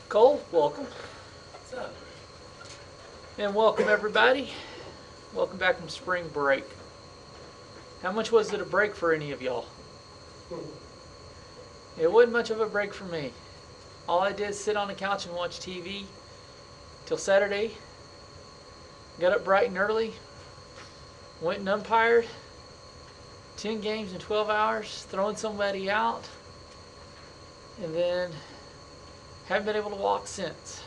Cole, welcome. What's up? And welcome everybody. Welcome back from spring break. How much was it a break for any of y'all? It wasn't much of a break for me. All I did is sit on the couch and watch TV till Saturday. Got up bright and early. Went and umpired 10 games in 12 hours, throwing somebody out. And then haven't been able to walk since.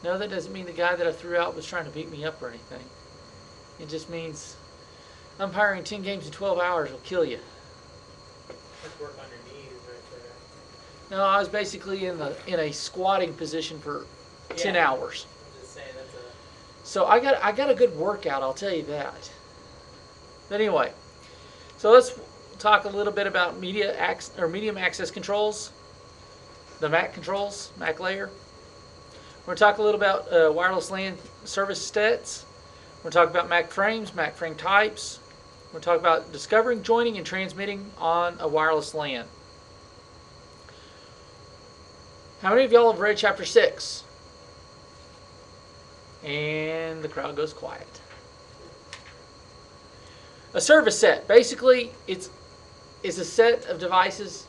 No, that doesn't mean the guy that I threw out was trying to beat me up or anything. It just means umpiring 10 games in 12 hours will kill you. Let's work on your knees right there. No, I was basically in a squatting position for 10 Yeah. hours. I'm just saying that's a. So I got a good workout, I'll tell you that. But anyway, so let's talk a little bit about medium access controls, the MAC controls, MAC layer. We're going to talk a little about wireless LAN service sets. We're going to talk about MAC frames, MAC frame types. We're going to talk about discovering, joining, and transmitting on a wireless LAN. How many of y'all have read Chapter 6? And the crowd goes quiet. A service set. Basically, it's a set of devices,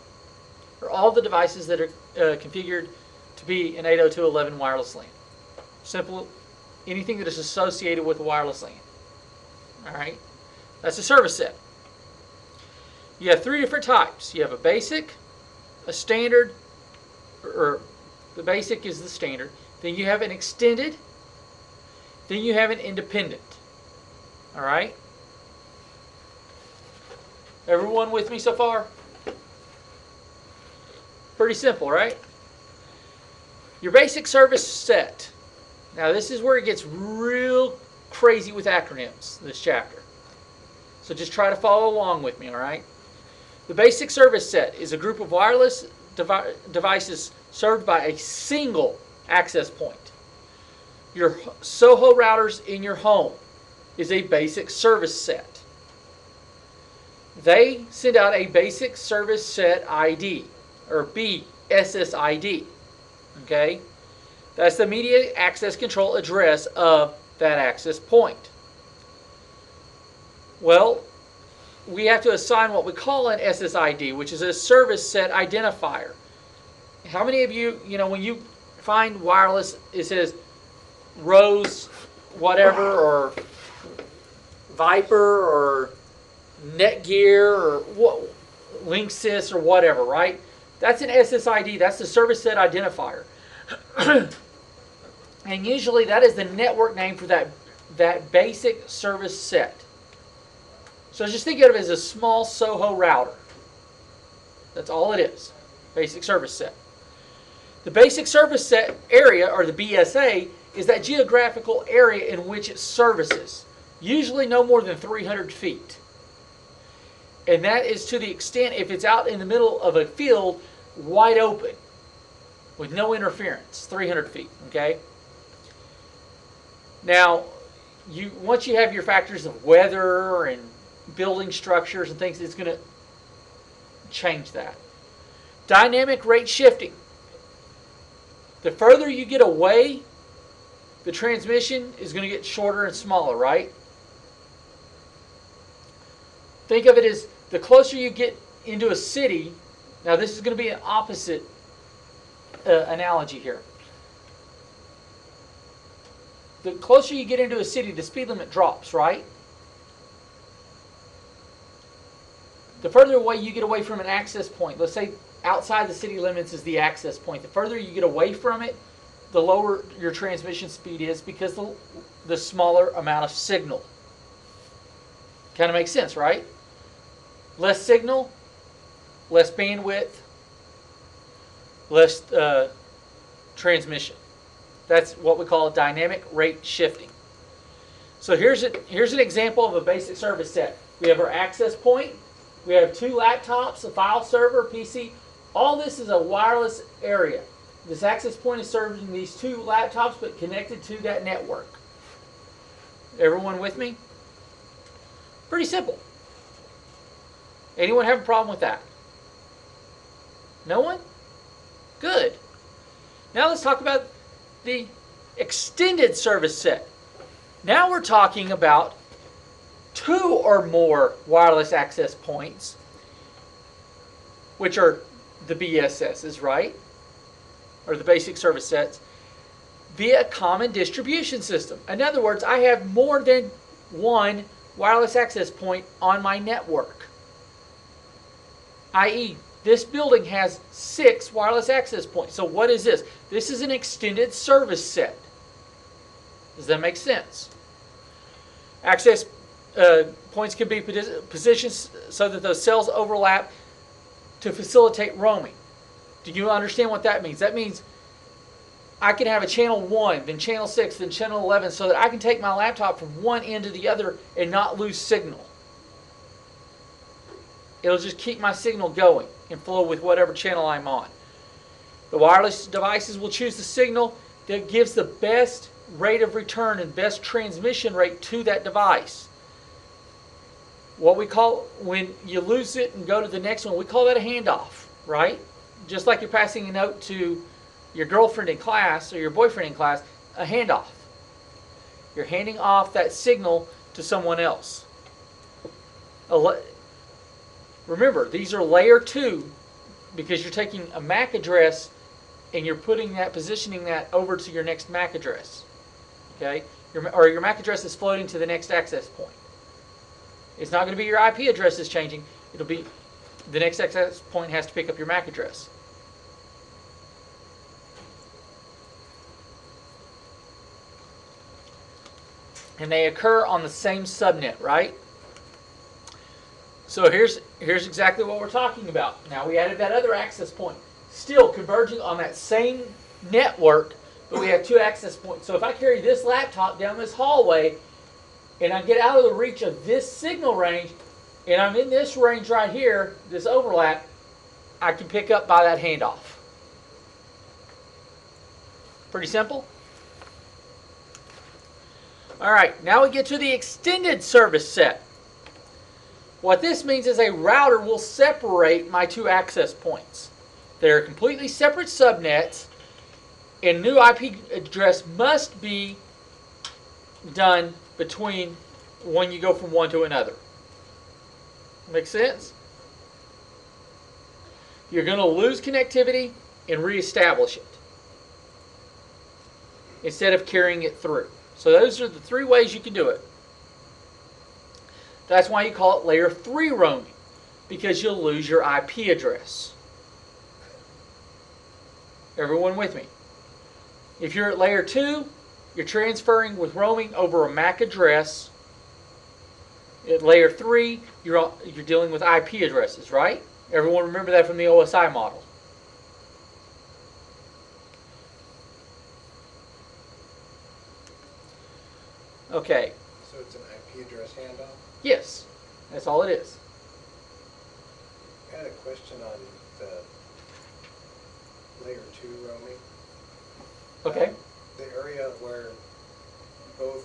or all the devices that are configured to be an 802.11 wireless LAN. Simple, anything that is associated with a wireless LAN. All right, that's a service set. You have three different types. You have a basic, a standard, or the basic is the standard. Then you have an extended. Then you have an independent. All right. Everyone with me so far? Pretty simple, right? Your basic service set. Now this is where it gets real crazy with acronyms, this chapter. So just try to follow along with me, all right? The basic service set is a group of wireless devices served by a single access point. Your SOHO routers in your home is a basic service set. They send out a basic service set ID, or BSSID. Okay? That's the media access control address of that access point. Well, we have to assign what we call an SSID, which is a service set identifier. How many of you, when you find wireless, it says Rose whatever, or Viper, or Netgear, or Linksys, or whatever, right? That's an SSID. That's the service set identifier. And usually that is the network name for that basic service set. So just think of it as a small SOHO router. That's all it is. Basic service set. The basic service set area, or the BSA, is that geographical area in which it services. Usually no more than 300 feet. And that is to the extent if it's out in the middle of a field, wide open, with no interference, 300 feet, okay? Now, once you have your factors of weather and building structures and things, it's going to change that. Dynamic rate shifting. The further you get away, the transmission is going to get shorter and smaller, right? Think of it as the closer you get into a city. Now this is going to be an opposite analogy here. The closer you get into a city, the speed limit drops, right? The further away you get away from an access point, let's say outside the city limits is the access point. The further you get away from it, the lower your transmission speed is, because the smaller amount of signal. Kind of makes sense, right? Less signal, less bandwidth, less transmission. That's what we call dynamic rate shifting. So here's an example of a basic service set. We have our access point. We have two laptops, a file server, PC. All this is a wireless area. This access point is serving these two laptops, but connected to that network. Everyone with me? Pretty simple. Anyone have a problem with that? No one? Good. Now let's talk about the extended service set. Now we're talking about 2 or more wireless access points, which are the BSSs, right? Or the basic service sets, via a common distribution system. In other words, I have more than one wireless access point on my network. I.e., this building has 6 wireless access points. So what is this? This is an extended service set. Does that make sense? Access points can be positioned so that those cells overlap to facilitate roaming. Do you understand what that means? That means I can have a channel 1, then channel 6, then channel 11, so that I can take my laptop from one end to the other and not lose signal. It'll just keep my signal going and flow with whatever channel I'm on. The wireless devices will choose the signal that gives the best rate of return and best transmission rate to that device. What we call, when you lose it and go to the next one, we call that a handoff, right? Just like you're passing a note to your girlfriend in class or your boyfriend in class, a handoff. You're handing off that signal to someone else. Remember, these are layer 2 because you're taking a MAC address and you're positioning that over to your next MAC address. Okay? Your MAC address is floating to the next access point. It's not going to be your IP address is changing. It'll be the next access point has to pick up your MAC address. And they occur on the same subnet, right? So here's exactly what we're talking about. Now we added that other access point. Still converging on that same network, but we have 2 access points. So if I carry this laptop down this hallway and I get out of the reach of this signal range and I'm in this range right here, this overlap, I can pick up by that handoff. Pretty simple? All right, now we get to the extended service set. What this means is a router will separate my 2 access points. They're completely separate subnets, and new IP address must be done between when you go from one to another. Make sense? You're going to lose connectivity and reestablish it instead of carrying it through. So those are the 3 ways you can do it. That's why you call it layer 3 roaming, because you'll lose your IP address. Everyone with me? If you're at layer 2, you're transferring with roaming over a MAC address. At layer 3, you're dealing with IP addresses, right? Everyone remember that from the OSI model. Okay. So it's an IP address handoff? Yes, that's all it is. I had a question on the layer 2 roaming. Okay. The area where both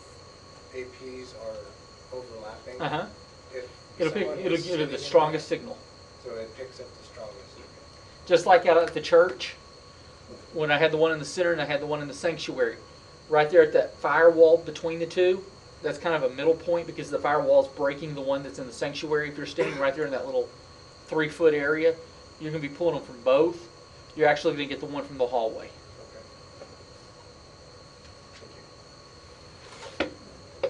APs are overlapping. Uh-huh. If It'll someone give was it the sitting strongest in signal. there, so it picks up the strongest signal. Just like out at the church, when I had the one in the center and I had the one in the sanctuary. Right there at that firewall between the 2, that's kind of a middle point because the firewall is breaking the one that's in the sanctuary. If you're standing right there in that little 3-foot area, you're going to be pulling them from both. You're actually going to get the one from the hallway. Okay. Thank you.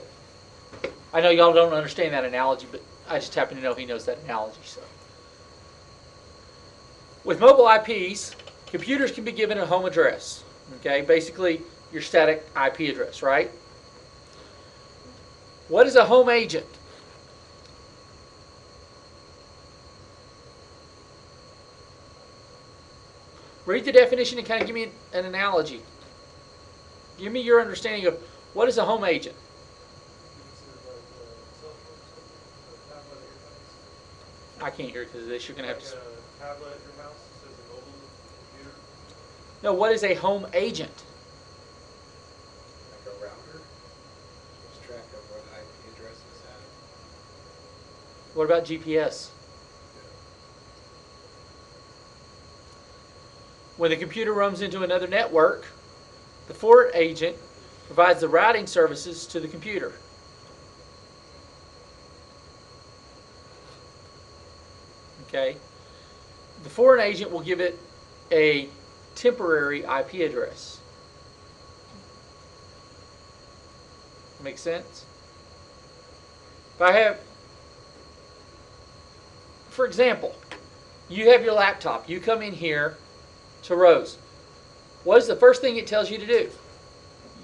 I know y'all don't understand that analogy, but I just happen to know he knows that analogy. So, with mobile IPs, computers can be given a home address. Okay, basically your static IP address, right? What is a home agent? Read the definition and kind of give me an analogy. Give me your understanding of what is a home agent. I can't hear because of this. You're going to have to. Tablet at your house says a mobile computer. No, what is a home agent? Like a router? Keeps track of what IP address is at. What about GPS? When the computer runs into another network, the forward agent provides the routing services to the computer. Okay? The forward agent will give it a temporary IP address. Make sense? If I have, for example, you have your laptop. You come in here to Rose. What is the first thing it tells you to do?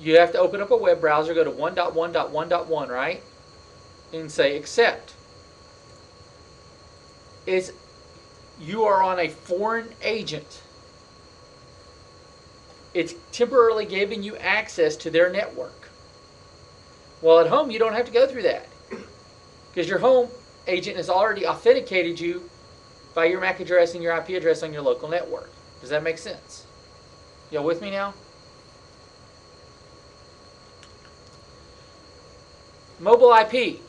You have to open up a web browser, go to 1.1.1.1, right? And say accept. You are on a foreign agent. It's temporarily giving you access to their network. Well, at home, you don't have to go through that because your home agent has already authenticated you by your MAC address and your IP address on your local network. Does that make sense? Y'all with me now? Mobile IP.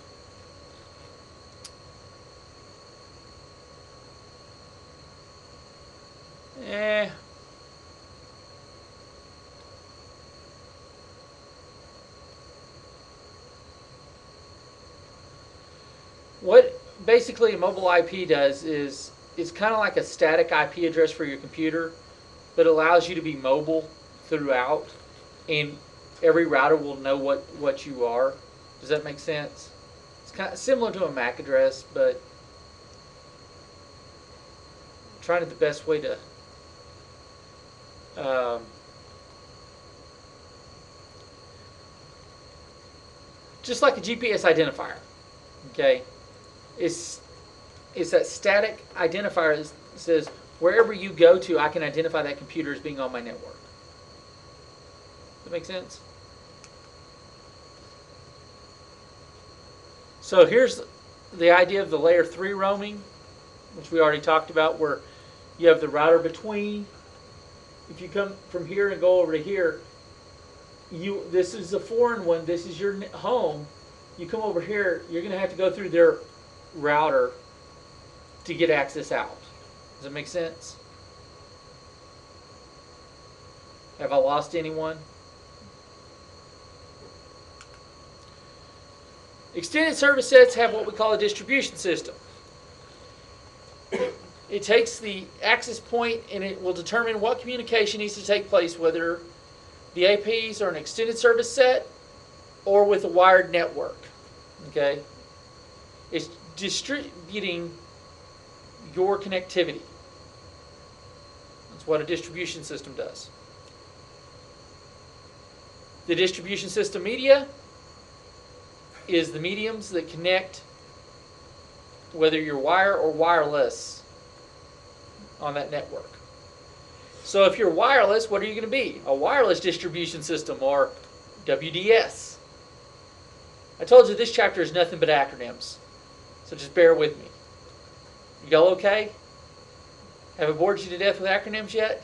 What basically a mobile IP does is it's kind of like a static IP address for your computer, but allows you to be mobile throughout, and every router will know what you are. Does that make sense? It's kind of similar to a MAC address, but I'm trying the best way to just like a GPS identifier. Okay, it's that static identifier that says wherever you go to, I can identify that computer as being on my network. Does that make sense? So here's the idea of the layer 3 roaming, which we already talked about, where you have the router between. If you come from here and go over to here, this is a foreign one, this is your home. You come over here, you're going to have to go through their router to get access out. Does that make sense? Have I lost anyone? Extended service sets have what we call a distribution system. It takes the access point and it will determine what communication needs to take place, whether the APs are an extended service set or with a wired network. Okay? It's distributing your connectivity. That's what a distribution system does. The distribution system media is the mediums that connect, whether you're wire or wireless, on that network. So if you're wireless, what are you going to be? A wireless distribution system, or WDS. I told you this chapter is nothing but acronyms, so just bear with me. You all okay? Have I bored you to death with acronyms yet?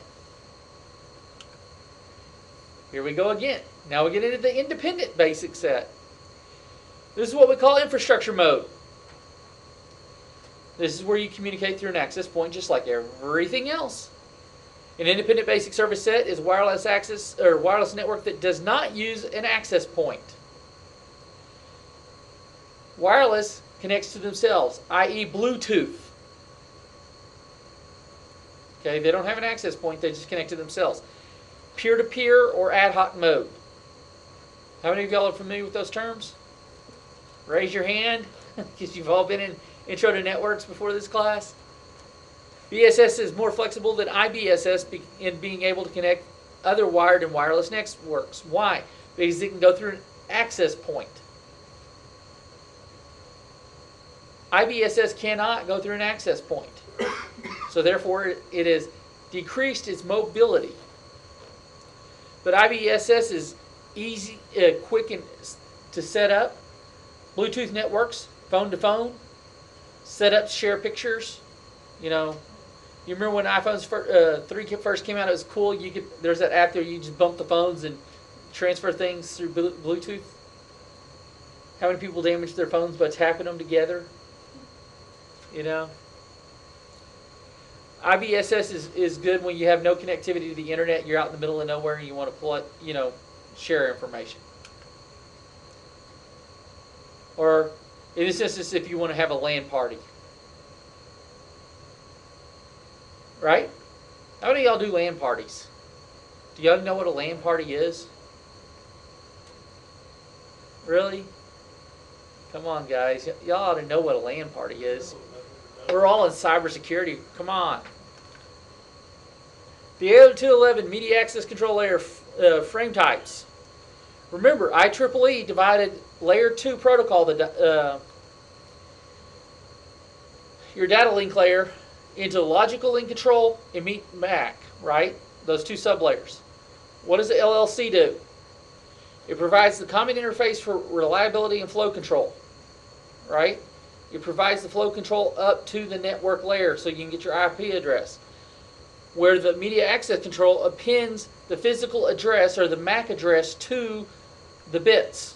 Here we go again. Now we get into the independent basic set. This is what we call infrastructure mode. This is where you communicate through an access point just like everything else. An independent basic service set is wireless access or wireless network that does not use an access point. Wireless connects to themselves, i.e. Bluetooth. Okay, they don't have an access point, they just connect to themselves. Peer-to-peer or ad hoc mode. How many of y'all are familiar with those terms? Raise your hand, because you've all been in Intro to Networks before this class. BSS is more flexible than IBSS in being able to connect other wired and wireless networks. Why? Because it can go through an access point. IBSS cannot go through an access point. So therefore, it has decreased its mobility. But IBSS is easy, quick to set up. Bluetooth networks, phone to phone, set up, share pictures. You know, you remember when iPhones 3 first came out? It was cool. There's that app there. You just bump the phones and transfer things through Bluetooth. How many people damage their phones by tapping them together? You know. IBSS is good when you have no connectivity to the internet. You're out in the middle of nowhere and you want to pull it, share information. Or in this instance, if you want to have a LAN party. Right? How many of y'all do LAN parties? Do y'all know what a LAN party is? Really? Come on, guys. Y'all ought to know what a LAN party is. We're all in cybersecurity. Come on. The 802.11 Media Access Control Layer frame types. Remember, IEEE divided Layer 2 protocol, your data link layer, into logical link control and MAC, right? Those two sublayers. What does the LLC do? It provides the common interface for reliability and flow control, right? It provides the flow control up to the network layer so you can get your IP address. Where the media access control appends the physical address or the MAC address to the bits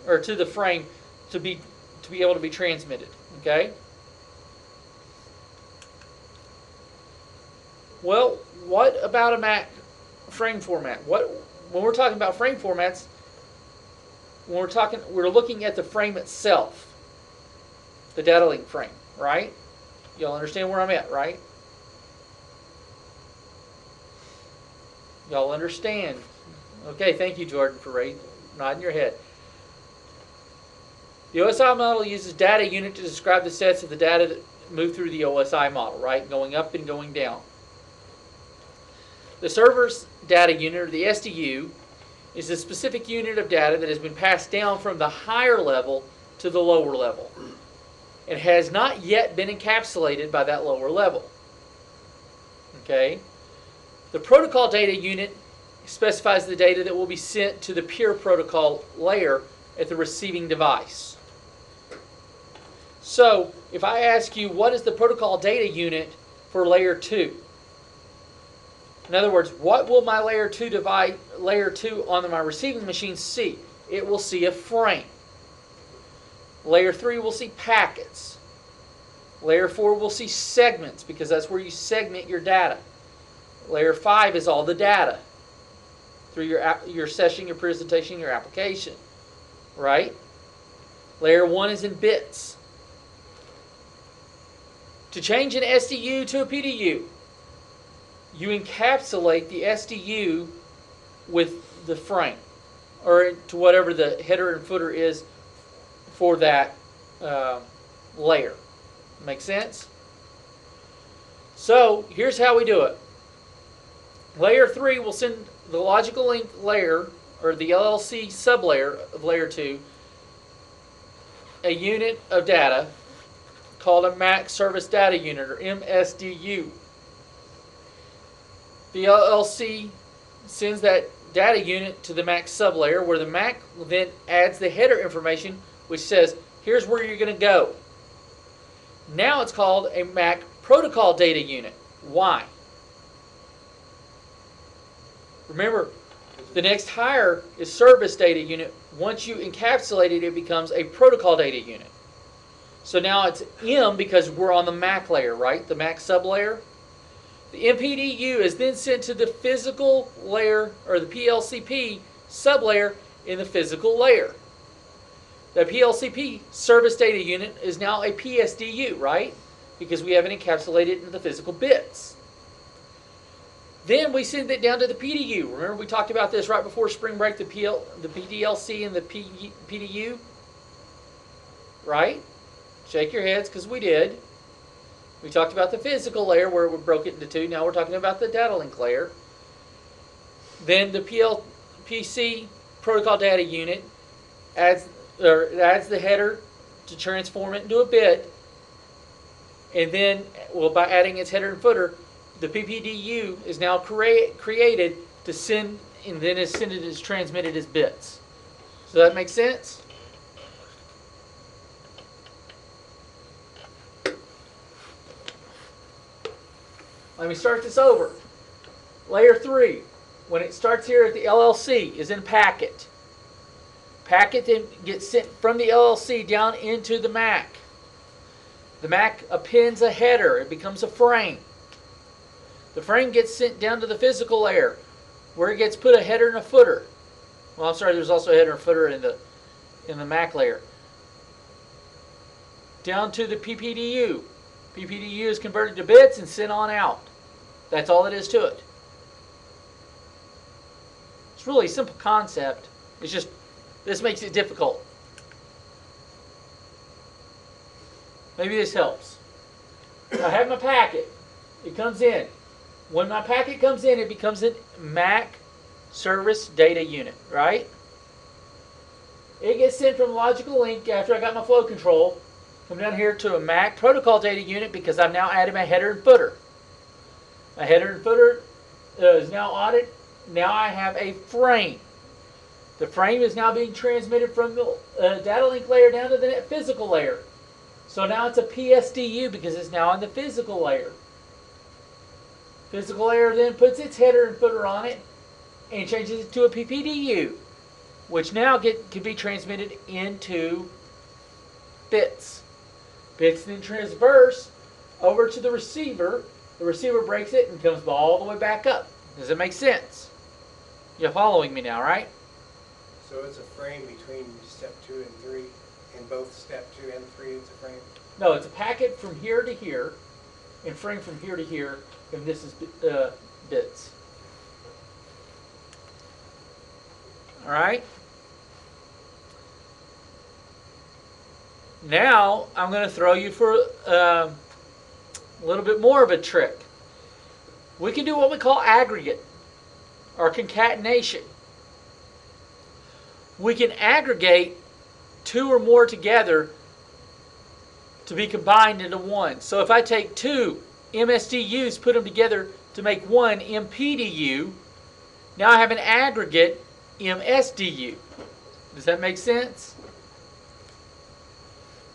or to the frame to be able to be transmitted. Okay? Well, what about a MAC frame format? When we're talking about frame formats, we're looking at the frame itself. The data link frame, right? Y'all understand where I'm at, right? Y'all understand? Okay, thank you, Jordan, for nodding your head. The OSI model uses data unit to describe the sets of the data that move through the OSI model, right? Going up and going down. The server's data unit, or the SDU, is a specific unit of data that has been passed down from the higher level to the lower level. It has not yet been encapsulated by that lower level. Okay? The protocol data unit specifies the data that will be sent to the peer protocol layer at the receiving device. So, if I ask you, what is the protocol data unit for layer 2? In other words, what will my layer 2 on my receiving machine see? It will see a frame. Layer 3 will see packets. Layer 4 will see segments, because that's where you segment your data. Layer 5 is all the data through your session, your presentation, your application. Right? Layer 1 is in bits. To change an SDU to a PDU, you encapsulate the SDU with the frame, or to whatever the header and footer is for that layer. Make sense? So here's how we do it. Layer 3 will send the logical link layer, or the LLC sublayer of layer 2, a unit of data called a MAC Service Data Unit, or MSDU. The LLC sends that data unit to the MAC sublayer, where the MAC then adds the header information, which says, here's where you're going to go. Now it's called a MAC Protocol Data Unit. Why? Remember, the next higher is Service Data Unit. Once you encapsulate it, it becomes a Protocol Data Unit. So now it's M because we're on the MAC layer, right? The MAC sublayer. The MPDU is then sent to the physical layer, or the PLCP sublayer in the physical layer. The PLCP Service Data Unit is now a PSDU, right? Because we haven't encapsulated it in the physical bits. Then we send it down to the PDU. Remember we talked about this right before spring break, the PDLC and the PDU? Right? Shake your heads, because we did. We talked about the physical layer where we broke it into two. Now we're talking about the data link layer. Then the PLPC Protocol Data Unit adds the header to transform it into a bit. And then, by adding its header and footer, the PPDU is now created to send, and then is transmitted as bits. So that makes sense? Let me start this over. Layer 3, when it starts here at the LLC, is in packet. Packet then gets sent from the LLC down into the MAC. The Mac appends a header. It becomes a frame. The frame gets sent down to the physical layer, where it gets put a header and a footer. Well, I'm sorry, there's also a header and footer in the Mac layer. Down to the PPDU. PPDU is converted to bits and sent on out. That's all it is to it. It's really a simple concept. It's just, this makes it difficult. Maybe this helps. I have my packet. It comes in. When my packet comes in, it becomes a Mac service data unit, right? It gets sent from Logical Link after I got my flow control. Come down here to a Mac protocol data unit because I've now added my header and footer. My header and footer is now added. Now I have a frame. The frame is now being transmitted from the data link layer down to the physical layer. So now it's a PSDU because it's now on the physical layer. Physical layer then puts its header and footer on it and changes it to a PPDU, which now can be transmitted into bits. Bits then transverse over to the receiver. The receiver breaks it and comes all the way back up. Does it make sense? You're following me now, right? So it's a frame between step 2 and 3. In both step 2 and 3, it's a frame. No, it's a packet from here to here and frame from here to here, and this is bits. All right? Now, I'm going to throw you for a little bit more of a trick. We can do what we call aggregate or concatenation. We can aggregate two or more together to be combined into one. So if I take two MSDUs, put them together to make one MPDU, now I have an aggregate MSDU. Does that make sense?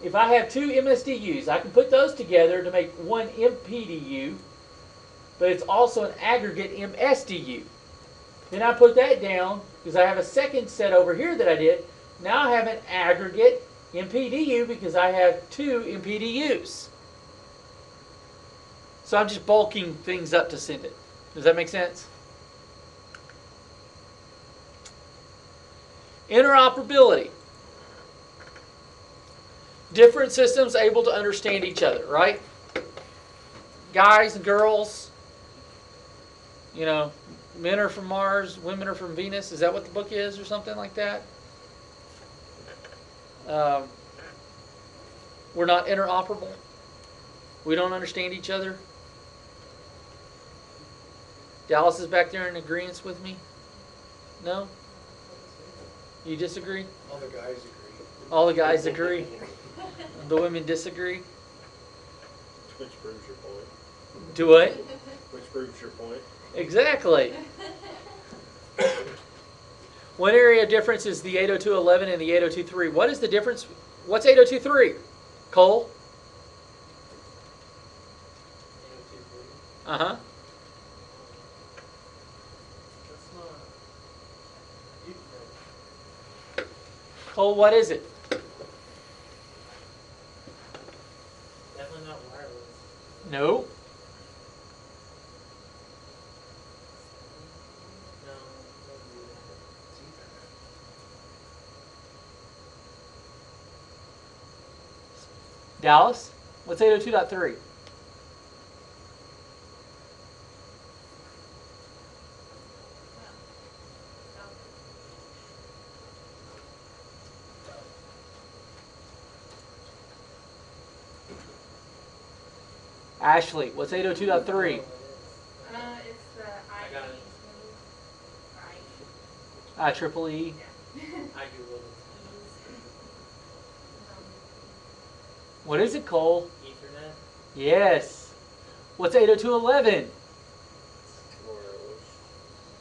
If I have two MSDUs, I can put those together to make one MPDU, but it's also an aggregate MSDU. Then I put that down because I have a second set over here that I did. Now I have an aggregate MPDU because I have two MPDUs. So I'm just bulking things up to send it. Does that make sense? Interoperability. Different systems able to understand each other, right? Guys and girls, you know, men are from Mars, women are from Venus. Is that what the book is or something like that? We're not interoperable. We don't understand each other. Dallas is back there in agreement with me? No? You disagree? All the guys agree. All the guys agree. The women disagree. Which proves your point. Do what? Which proves your point. Exactly. One area of difference is the 802.11 and the 802.3. What is the difference? What's 802.3? Cole? Uh-huh. That's not Ethernet. Cole, what is it? Definitely not wireless. No. No. Wouldn't do that. It's Ethernet. Dallas? What's 802.3? Ashley, what's 802.3? It's the I got it. Triple E. I Googled What is it, Cole? it. Ethernet. Yes. What's 802.11? Wireless.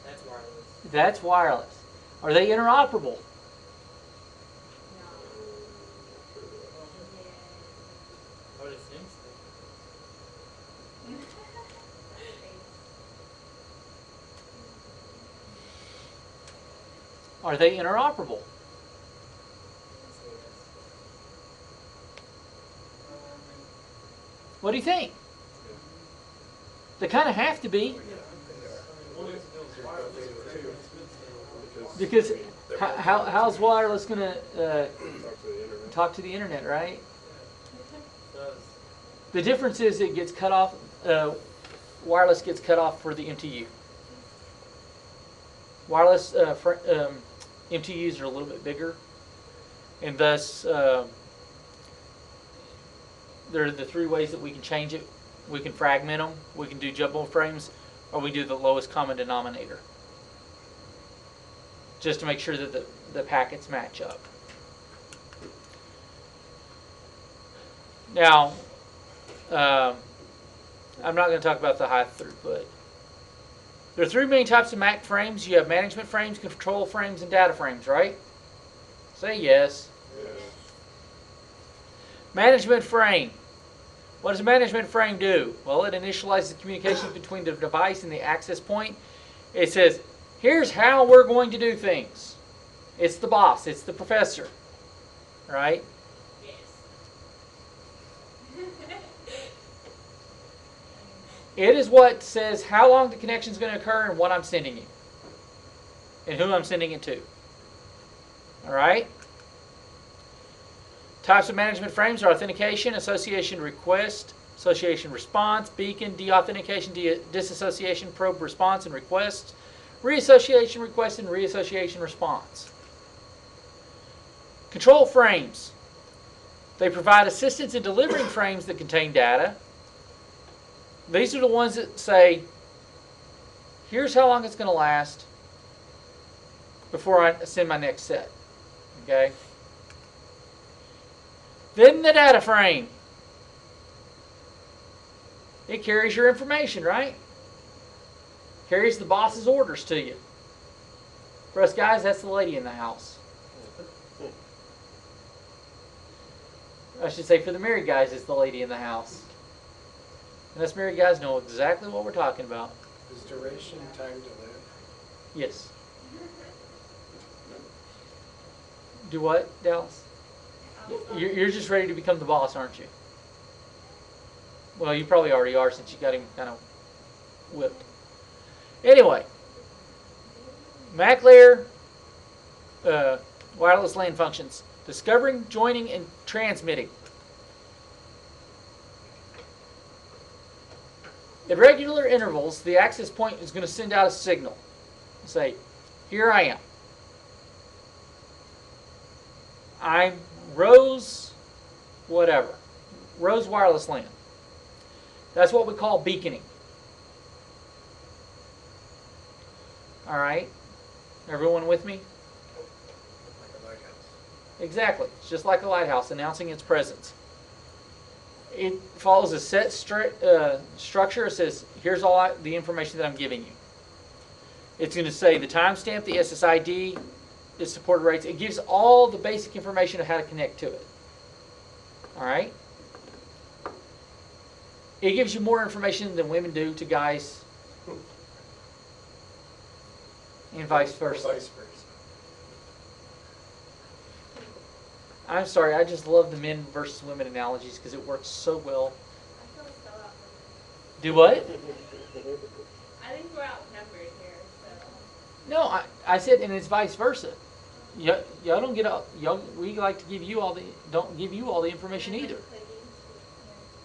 That's wireless. That's wireless. Are they interoperable? I would assume so. Are they interoperable? What do you think? They kind of have to be, because how's wireless going to talk to the internet, right? The difference is it gets cut off. Wireless gets cut off for the MTU. Wireless MTUs are a little bit bigger, and thus there are the three ways that we can change it. We can fragment them, we can do jumbo frames, or we do the lowest common denominator, just to make sure that the packets match up. Now, I'm not going to talk about the high throughput. There are three main types of MAC frames. You have management frames, control frames, and data frames, right? Say yes. Management frame. What does a management frame do? Well, it initializes the communication between the device and the access point. It says, here's how we're going to do things. It's the boss. It's the professor. Right? Yes. It is what says how long the connection is going to occur and what I'm sending you. And who I'm sending it to. All right? Types of management frames are authentication, association request, association response, beacon, deauthentication, disassociation, probe response and request, reassociation request, and reassociation response. Control frames. They provide assistance in delivering frames that contain data. These are the ones that say, here's how long it's going to last before I send my next set. Okay? Then the data frame. It carries your information, right? Carries the boss's orders to you. For us guys, that's the lady in the house. I should say for the married guys, it's the lady in the house. And us married guys know exactly what we're talking about. Is duration time to live? Yes. Do what, Dallas? You're just ready to become the boss, aren't you? Well, you probably already are since you got him kind of whipped. Anyway, MAC layer wireless LAN functions. Discovering, joining, and transmitting. At regular intervals, the access point is going to send out a signal. Say, here I am. I'm Rose, whatever. Rose Wireless LAN. That's what we call beaconing. All right? Everyone with me? Like a lighthouse. Exactly. It's just like a lighthouse announcing its presence. It follows a set structure. It says, here's all the information that I'm giving you. It's going to say the timestamp, the SSID, the supported rates. It gives all the basic information of how to connect to it. All right? It gives you more information than women do to guys, and vice versa. Vice versa. I'm sorry, I just love the men versus women analogies because it works so well. I feel spelled out numbers. Do what? I think we're outnumbered here, so. No, I said, and it's vice versa. Y'all don't get all, y'all, we like to give you all the, don't give you all the information either.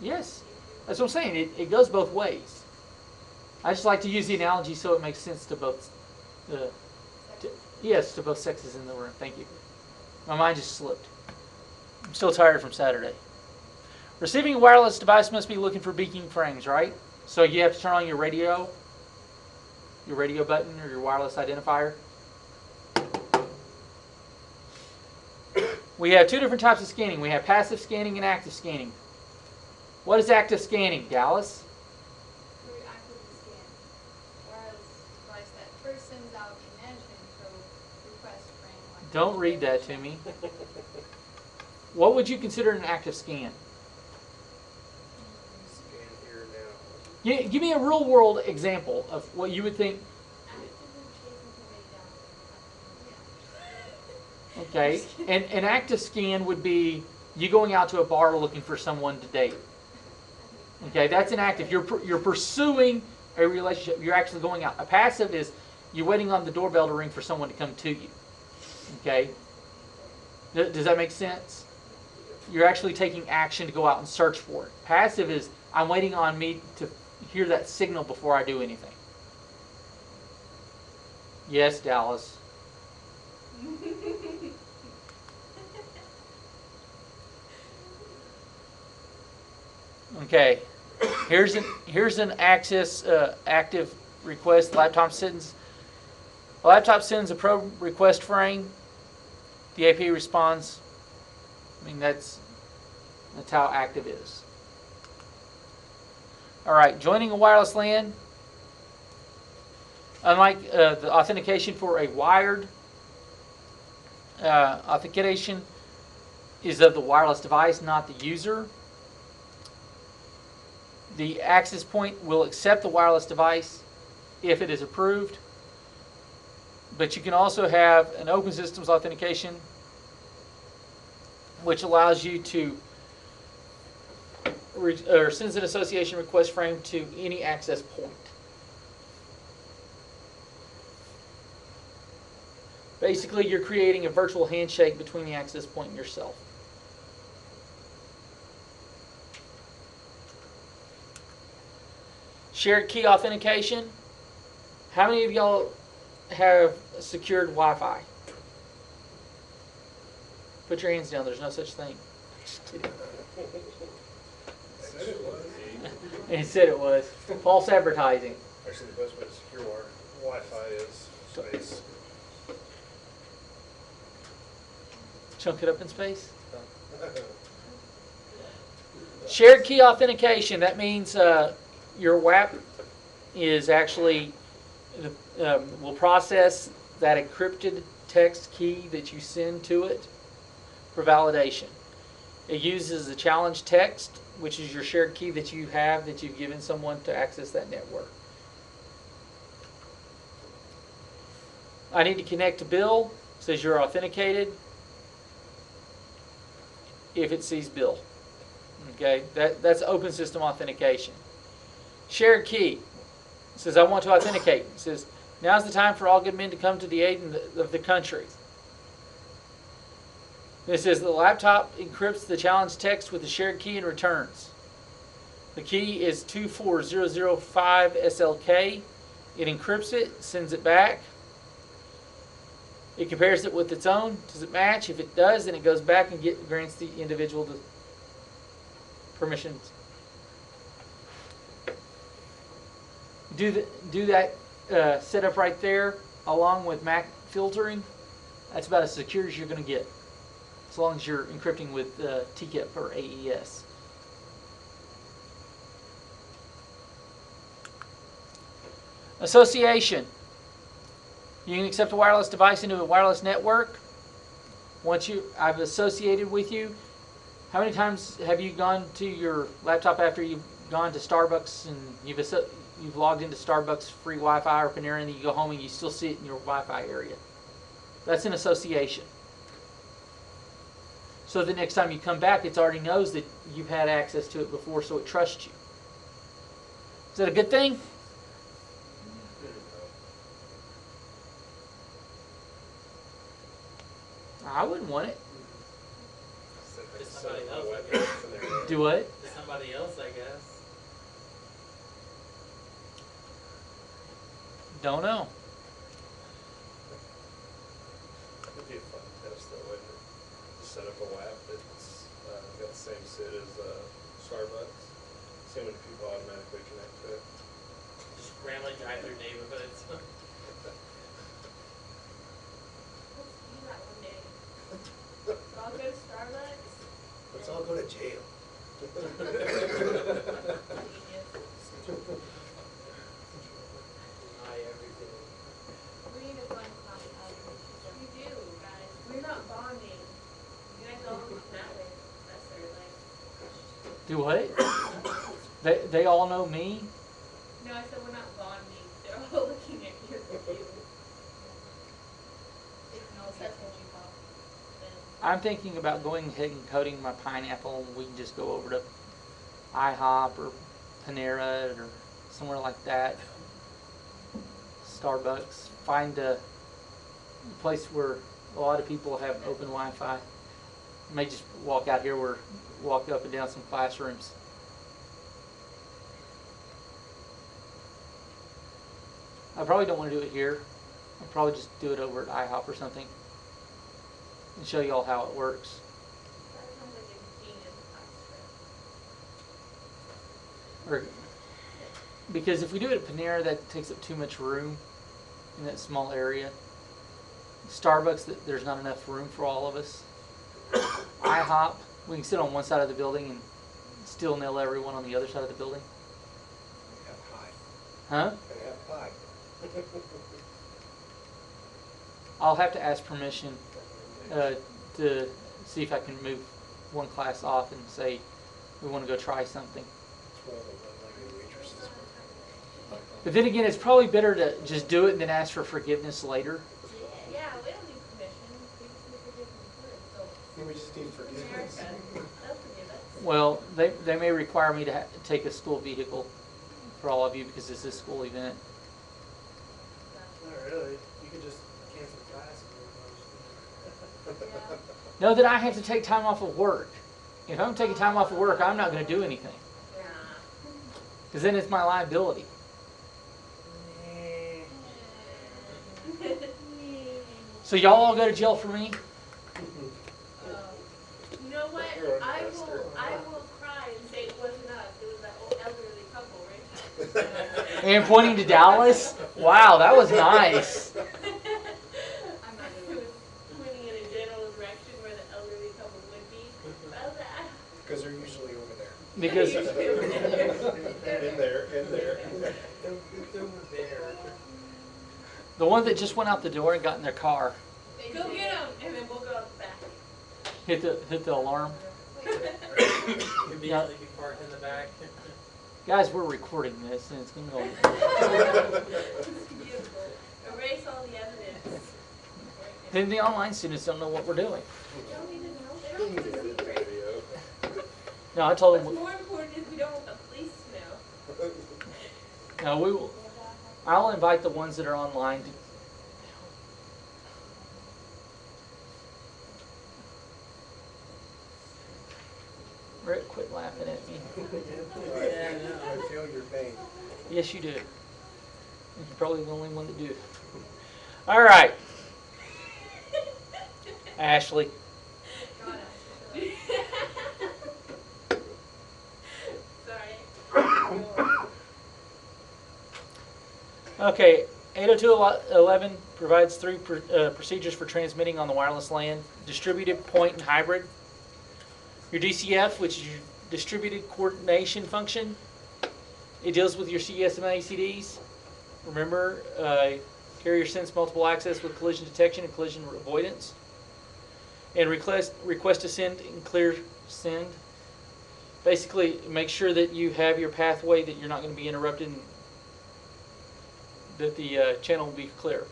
Yes, that's what I'm saying. It goes both ways. I just like to use the analogy so it makes sense to both, yes, to both sexes in the room. Thank you. My mind just slipped. I'm still tired from Saturday. Receiving a wireless device must be looking for beacon frames, right? So you have to turn on your radio button or your wireless identifier. We have two different types of scanning. We have passive scanning and active scanning. What is active scanning, Dallas? We actively scan wireless device that first sends out a management probe request frame. Don't read that to me. What would you consider an active scan? Scan here now. Give me a real world example of what you would think. Actively chasing somebody down. Okay, and an active scan would be you going out to a bar looking for someone to date. Okay, that's an active. You're pursuing a relationship. You're actually going out. A passive is you're waiting on the doorbell to ring for someone to come to you. Okay, does that make sense? You're actually taking action to go out and search for it. Passive is I'm waiting on me to hear that signal before I do anything. Yes, Dallas. Okay, here's an active request. Laptop sends a probe request frame. The AP responds. I mean that's how active it is. All right, joining a wireless LAN. Unlike the authentication for a wired authentication is of the wireless device, not the user. The access point will accept the wireless device if it is approved. But you can also have an open systems authentication, which allows you to or sends an association request frame to any access point. Basically, you're creating a virtual handshake between the access point and yourself. Shared key authentication. How many of y'all have secured Wi-Fi? Put your hands down. There's no such thing. Just kidding. Said it was. He said it was. False advertising. Actually, the best way to secure our Wi-Fi is space. Chunk it up in space. Shared key authentication. That means your WAP is actually will process that encrypted text key that you send to it for validation. It uses the challenge text, which is your shared key that you have that you've given someone to access that network. I need to connect to Bill. It says you're authenticated. If it sees Bill. Okay, that's open system authentication. Shared key. It says I want to authenticate. It says now's the time for all good men to come to the aid of the country. It says the laptop encrypts the challenge text with the shared key and returns. The key is 24005 SLK. It encrypts it, sends it back. It compares it with its own. Does it match? If it does, then it goes back and grants the individual the permissions. Do that setup right there along with MAC filtering. That's about as secure as you're going to get, as long as you're encrypting with TKIP or AES. Association. You can accept a wireless device into a wireless network. Once I've associated with you, how many times have you gone to your laptop after you've gone to Starbucks and you've logged into Starbucks free Wi-Fi or Panera, and then you go home and you still see it in your Wi-Fi area? That's an association. So the next time you come back, it already knows that you've had access to it before, so it trusts you. Is that a good thing? I wouldn't want it. To somebody else, I guess. Do what? To somebody else, I guess. Don't know. It'd be a fun test though, wouldn't it? To set up a WAP that's got the same SID as Starbucks. See how many people automatically connect to it. Just randomly drive through neighborhoods. I'll go to Starbucks. Let's all go to jail. Deny everything. We need to find something. We do, guys. We're not bonding. You guys all look that way. That's their life. Do what? They all know me? No, I said we're not bonding. They're all looking at you. No, that's what you call them. I'm thinking about going ahead and coding my pineapple, and we can just go over to IHOP or Panera or somewhere like that. Starbucks. Find a place where a lot of people have open Wi-Fi. You may just walk out here or walk up and down some classrooms. I probably don't want to do it here. I'll probably just do it over at IHOP or something and show you all how it works. That sounds like a genius class Or, because if we do it at Panera, that takes up too much room in that small area. Starbucks, there's not enough room for all of us. IHOP, we can sit on one side of the building and still nail everyone on the other side of the building. We have pie. Huh? They have pie. I'll have to ask permission to see if I can move one class off and say we want to go try something. It's one of the one-legged waitresses. But then again, it's probably better to just do it and then ask for forgiveness later. Yeah, we don't need permission. We just need forgiveness first. So We just need forgiveness. America, they'll forgive us. Well, they may require me to take a school vehicle for all of you because it's a school event. Not really. You could just cancel class and Yeah. Know that I have to take time off of work. If I'm taking time off of work, I'm not going to do anything Yeah. because then it's my liability. So y'all all go to jail for me? You know what? I will cry and say it wasn't us. It was that old elderly couple, right? And pointing to Dallas? Wow, that was nice. I'm not gonna. Pointing in a general direction where the elderly couple would be. I was like, Because they're usually over there. Because In there. It's over there. the one that just went out the door and got in their car go get them, and then we'll go out the back. hit the alarm. Conveniently be parked in the back. Guys, we're recording this and it's going to go. Beautiful. Erase all the evidence. Then the online students don't know what we're doing. They don't need to know. They don't want to secret. Video. No, I told What's them. more important is we don't want the police to know. No, we will. I'll invite the ones that are online. Rick, quit laughing at me. Yeah, I know. I feel your pain. Yes, you do. You're probably the only one that do. All right, Ashley. Sorry. Okay, 802.11 provides three procedures for transmitting on the wireless LAN: distributed, point, and hybrid. Your DCF, which is your distributed coordination function, it deals with your CSMA CDs. Remember, carrier sense multiple access with collision detection and collision avoidance. And request to send and clear send. Basically, make sure that you have your pathway, that you're not going to be interrupted, and that the channel will be clear.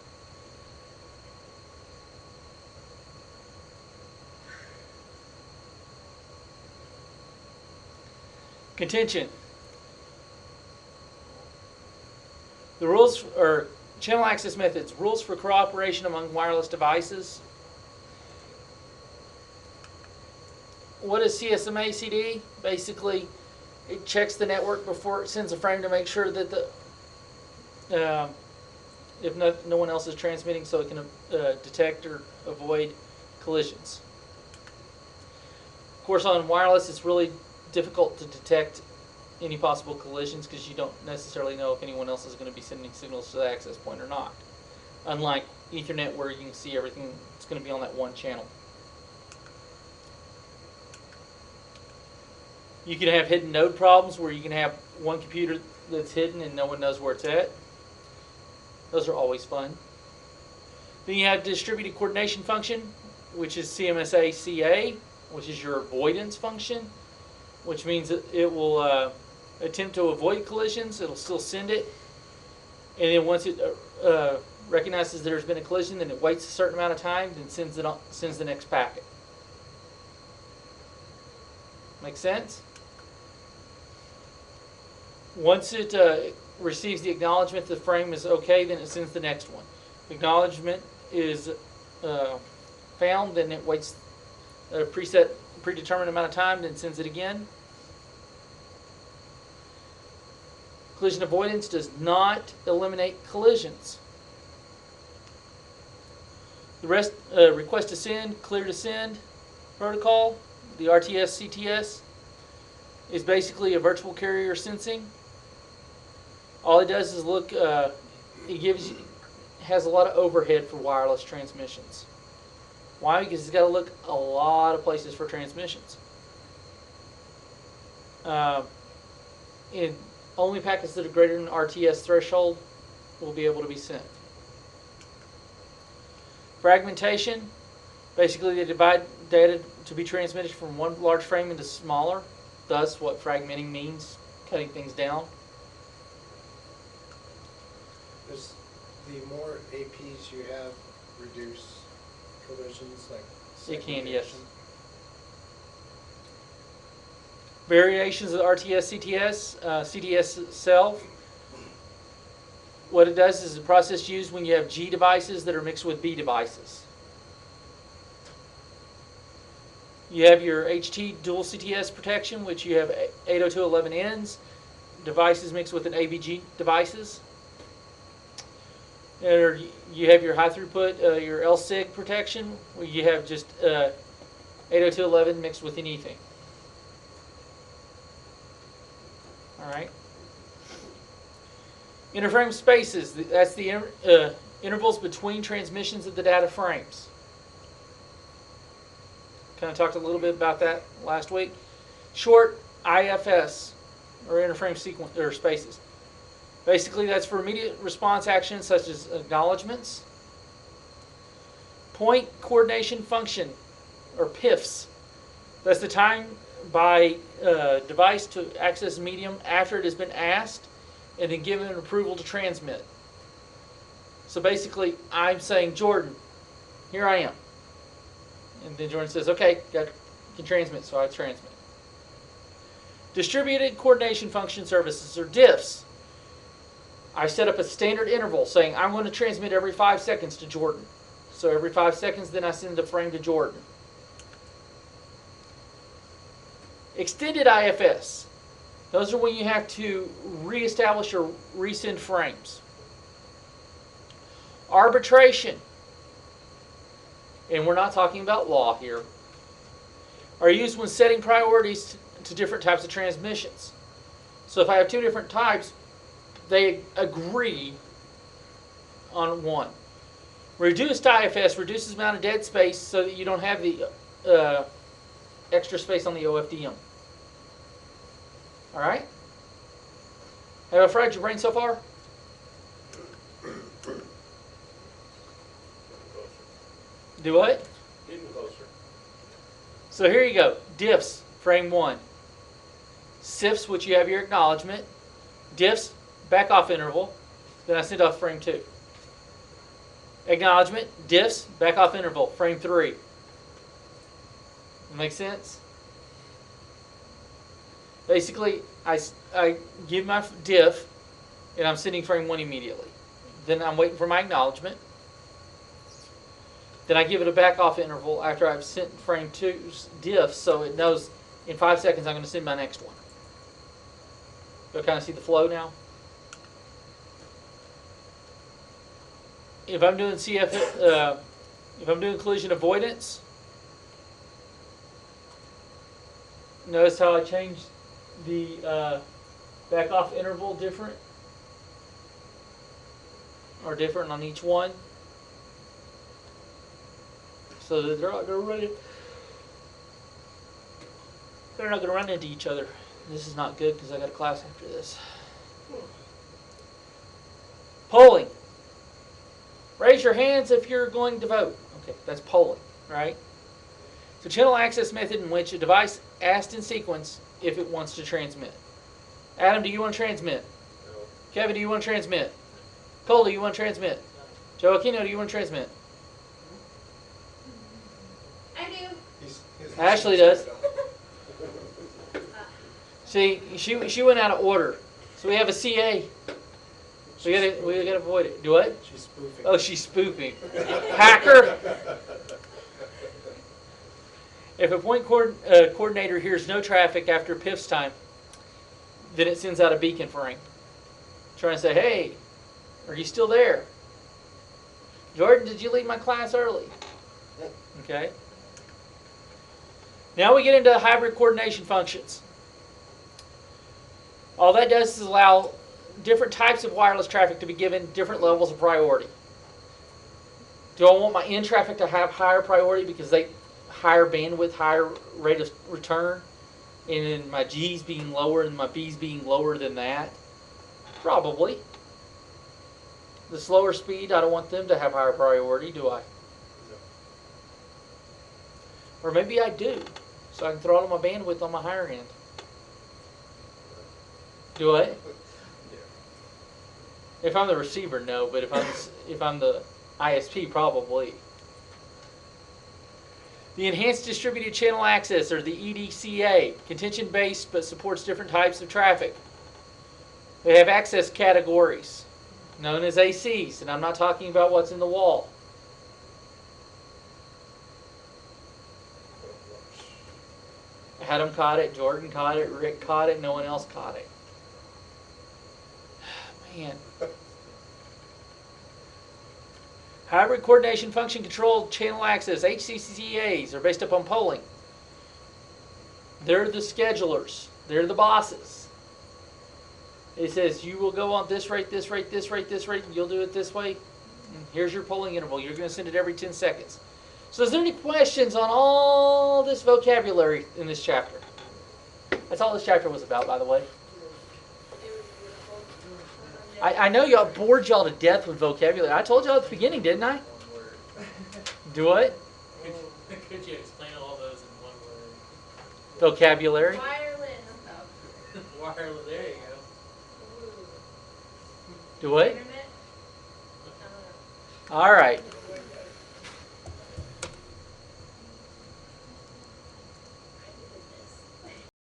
Contention. The rules or channel access methods, rules for cooperation among wireless devices. What is CSMA CD? Basically, it checks the network before it sends a frame to make sure that if no one else is transmitting, so it can detect or avoid collisions. Of course, on wireless, it's really difficult to detect any possible collisions because you don't necessarily know if anyone else is going to be sending signals to the access point or not. Unlike Ethernet, where you can see everything that's going to be on that one channel. You can have hidden node problems where you can have one computer that's hidden and no one knows where it's at. Those are always fun. Then you have distributed coordination function, which is CMSA CA, which is your avoidance function, which means that it will attempt to avoid collisions. It'll still send it, and then once it recognizes there's been a collision, then it waits a certain amount of time, then sends the next packet. Make sense? Once it receives the acknowledgement the frame is okay, then it sends the next one. If acknowledgement is found, then it waits a predetermined amount of time, then sends it again. Collision avoidance does not eliminate collisions. The rest, request to send, clear to send protocol, the RTS CTS, is basically a virtual carrier sensing. All it does is look, has a lot of overhead for wireless transmissions. Why? Because it's got to look a lot of places for transmissions. Only packets that are greater than RTS threshold will be able to be sent. Fragmentation, basically they divide data to be transmitted from one large frame into smaller. Thus, what fragmenting means, cutting things down. Does the more APs you have reduce collisions, like It can, yes. segmentation? Variations of the RTS CTS, CTS itself. What it does is a process used when you have G devices that are mixed with B devices. You have your HT dual CTS protection, which you have 802.11n's, devices mixed with an AVG devices. Or you have your high throughput, your LSIG protection, where you have just 802.11 mixed with anything. All right. Interframe spaces, that's the intervals between transmissions of the data frames. Kind of talked a little bit about that last week. Short IFS, or interframe sequence or spaces. Basically, that's for immediate response actions such as acknowledgments. Point coordination function, or PIFs. That's the time by device to access medium after it has been asked and then given approval to transmit. So basically, I'm saying, Jordan, here I am. And then Jordan says, okay, can transmit, so I transmit. Distributed Coordination Function Services, or DIFs. I set up a standard interval saying I'm going to transmit every 5 seconds to Jordan. So every 5 seconds, then I send the frame to Jordan. Extended IFS. Those are when you have to reestablish or resend frames. Arbitration, and we're not talking about law here, are used when setting priorities to different types of transmissions. So if I have two different types, they agree on one. Reduced IFS reduces the amount of dead space so that you don't have the extra space on the OFDM. All right? Have I fried your brain so far? Do what? Getting closer. So here you go. Diffs, frame 1. SIFs, which you have your acknowledgement. Diffs, back off interval. Then I send off frame 2. Acknowledgement, diffs, back off interval, frame 3. Make sense? Basically, I give my diff, and I'm sending frame 1 immediately. Then I'm waiting for my acknowledgement. Then I give it a back off interval after I've sent frame 2's diff, so it knows in 5 seconds I'm going to send my next one. You'll kind of see the flow now. If I'm doing if I'm doing collision avoidance, notice how I changed the back off interval different on each one, so that they're not going to run into each other. This is not good because I got a class after this. Polling. Raise your hands if you're going to vote. Okay, that's polling, right? It's a channel access method in which a device asked in sequence if it wants to transmit. Adam, do you want to transmit? No. Kevin, do you want to transmit? Cole, do you want to transmit? Joe Aquino, do you want to transmit? I do. Ashley does. See, she went out of order. So we have a CA. We gotta avoid it. Do what? She's spoofing. Oh, she's spoofing. Hacker. If a point coordinator hears no traffic after PIF's time, then it sends out a beacon for him, trying to say, "Hey, are you still there? Jordan, did you leave my class early?" Okay. Now we get into hybrid coordination functions. All that does is allow different types of wireless traffic to be given different levels of priority. Do I want my in traffic to have higher priority because they higher bandwidth, higher rate of return, and then my G's being lower and my B's being lower than that? Probably. The slower speed, I don't want them to have higher priority, do I? Or maybe I do, so I can throttle my bandwidth on my higher end. Do I? If I'm the receiver, no, but if I'm the ISP, probably. The Enhanced Distributed Channel Access, or the EDCA, contention-based but supports different types of traffic. They have access categories, known as ACs, and I'm not talking about what's in the wall. Adam caught it, Jordan caught it, Rick caught it, no one else caught it. Man. Hybrid Coordination Function Controlled Channel Access, HCCAs, are based upon polling. They're the schedulers. They're the bosses. It says you will go on this rate, this rate, this rate, this rate, and you'll do it this way. And here's your polling interval. You're going to send it every 10 seconds. So is there any questions on all this vocabulary in this chapter? That's all this chapter was about, by the way. I know y'all bored y'all to death with vocabulary. I told y'all at the beginning, didn't I? Do what? Could you explain all those in one word? Vocabulary? Wireless. Wireless, there you go. Do what? Internet. I don't know. All right.